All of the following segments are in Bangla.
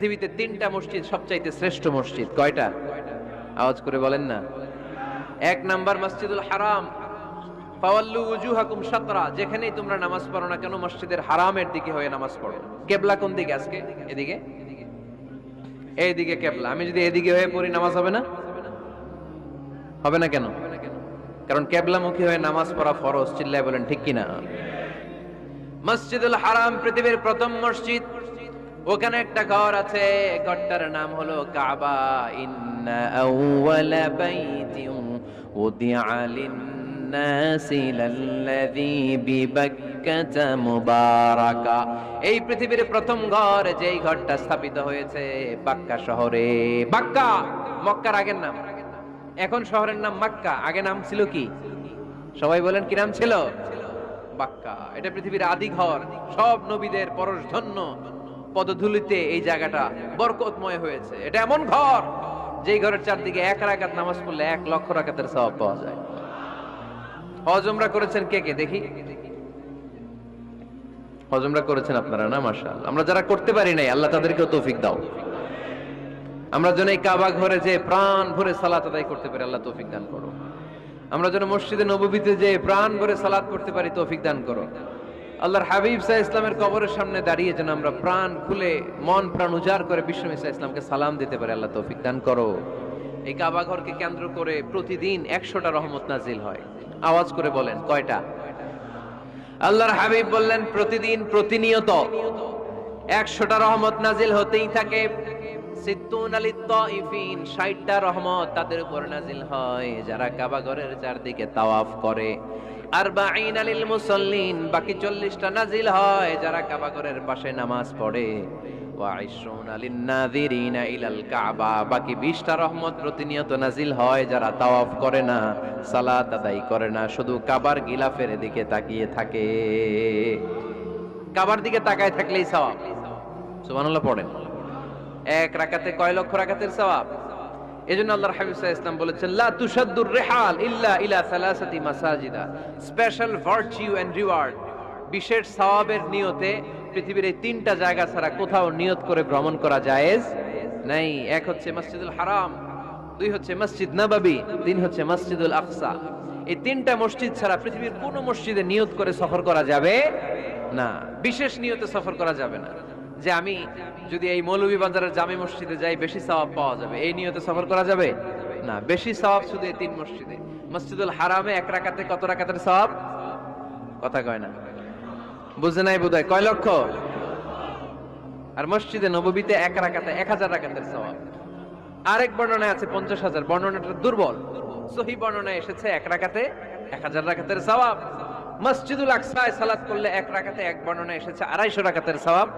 পৃথিবীতে তিনটা মসজিদ সবচাইতে শ্রেষ্ঠ মসজিদ। কয়টা? আওয়াজ করে বলেন না। এক নাম্বার মসজিদুল হারাম, ফাওয়াল্লু উজুহাকুম শাতরা, যেখানেই তোমরা নামাজ পড়ো না কেন মসজিদের হারামের দিকে হয়ে নামাজ পড়ো। কেবলা কোন দিকে আজকে? এদিকে, এইদিকে কেবলা। আমি যদি এদিকে হয়ে পড়ি নামাজ হবে না? হবে না কেন? কারণ কেবলামুখী হয়ে নামাজ পড়া ফরজ। চিল্লায় বলেন ঠিক কিনা? মসজিদুল হারাম পৃথিবীর প্রথম মসজিদ। ওখানে একটা ঘর আছে, ঘরটার নাম হলো কাবা। ইন্না আউওয়ালা বাইতিন উদিআ লিন-নাসি লাল্লাযী বিবাক্কাতা মুবারাকা। এই পৃথিবীর প্রথম ঘর, যেই ঘরটা স্থাপিত হয়েছে বাক্কা শহরে। বাক্কা মক্কার আগের নাম, এখন শহরের নাম মক্কা। আগে নাম ছিল কি? সবাই বলেন কি নাম ছিল? বাক্কা। এটা পৃথিবীর আদি ঘর। সব নবীদের পরশধন্য পদধূলিতে এই জায়গাটা বরকতময় হয়েছে। এটা এমন ঘর যেই ঘরের চারদিকে এক রাকাত নামাজ পড়লে 1,00,000 রাকাতের সওয়াব পাওয়া যায়। হজ উমরা করেছেন কে কে দেখি? হজ উমরা করেছেন আপনারা না? মাশাআল্লাহ। আমরা যারা করতে পারি নাই, আল্লাহ তাদেরকেও তৌফিক দাও। আমরা যেন এই কাবা ঘরে যে প্রাণ ভরে সালাত আদায় করতে পারি, আল্লাহ তৌফিক দান করো। আমরা যেন মসজিদে নববীতে যে প্রাণ ভরে সালাত করতে পারি, তৌফিক দান করো। আল্লাহর হাবিব সাল্লাল্লাহু আলাইহি ইসলামের কবরের সামনে দাঁড়িয়ে যেন আমরা প্রাণ খুলে মন প্রাণ উজাড় করে বিশ্বনবী সাল্লাল্লাহু আলাইহি ইসলামকে সালাম দিতে পারি, আল্লাহ তৌফিক দান করো। এই কাবা ঘরকে কেন্দ্র করে প্রতিদিন 100টা রহমত নাজিল হয়। আওয়াজ করে বলেন কয়টা? আল্লাহর হাবিব বললেন প্রতিদিন প্রতিনিয়ত 100টা রহমত নাজিল হতেই থাকে। 60টা রহমত তাদের উপর নাজিল হয় যারা কাবা ঘরের চারদিকে তাওয়াফ করে। 40 লিল মুসাল্লিন, বাকি 40টা নাজিল হয় যারা কাবা ঘরের পাশে নামাজ পড়ে। ওয়া 20 লিন নাযিরিনা ইলাল কাবা, বাকি 20টা রহমত প্রতিনিয়ত নাজিল হয় যারা তাওয়াফ করে না, সালাত আদায় করে না, শুধু কাবার গিলাফের দিকে তাকিয়ে থাকে। কাবার দিকে তাকায় থাকলেই সওয়াব। সুবহানাল্লাহ পড়েন। এক রাকাতে কয় লক্ষ রাকাতের সওয়াব। এজন্য আল্লাহর হাবিব সাল্লাল্লাহু আলাইহি ওয়াসাল্লাম বলেছেন, লা তুশাদ্দুর রিহাল ইল্লা ইলা সালাসাতি মাসাজিদা। স্পেশাল ভার্চু এন্ড রিওয়ার্ড, বিশেষ সওয়াবের নিয়তে পৃথিবীর এই তিনটা জায়গা ছাড়া কোথাও নিয়ত করে ভ্রমণ করা জায়েজ নাই। এক হচ্ছে মসজিদুল হারাম, দুই হচ্ছে মসজিদ নববী, তিন হচ্ছে মসজিদুল আকসা। এই তিনটা মসজিদ ছাড়া পৃথিবীর কোন মসজিদে নিয়ত করে সফর করা যাবে না। বিশেষ নিয়তে সফর করা যাবে না, যে আমি যদি এই মৌলভীবাজারের জামে মসজিদে যাই বেশি সওয়াব পাওয়া যাবে, এই নিয়তে সফর করা যাবে না। বেশি সওয়াব শুধু এই তিন মসজিদে। মসজিদুল হারামে এক রাকাতে কত রাকাতের সওয়াব? কথা কয় না, বুঝে নাই বোধহয়। কয় লক্ষ? আর মসজিদে নববীতে এক রাকাতে 1000 রাকাতের সওয়াব। আরেক বর্ণনায় আছে 50,000। বর্ণনাটা দুর্বল। সহিহ বর্ণনায় এসেছে এক রাকাতে 1000 রাকাতের সওয়াব। মসজিদুল আকসায় সালাত করলে এক রাকাতে, এক বর্ণনায় এসেছে 250 রাকাতের সওয়াব,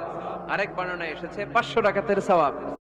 আরেক বর্ণনায় এসেছে 500 রাকাতের সওয়াব।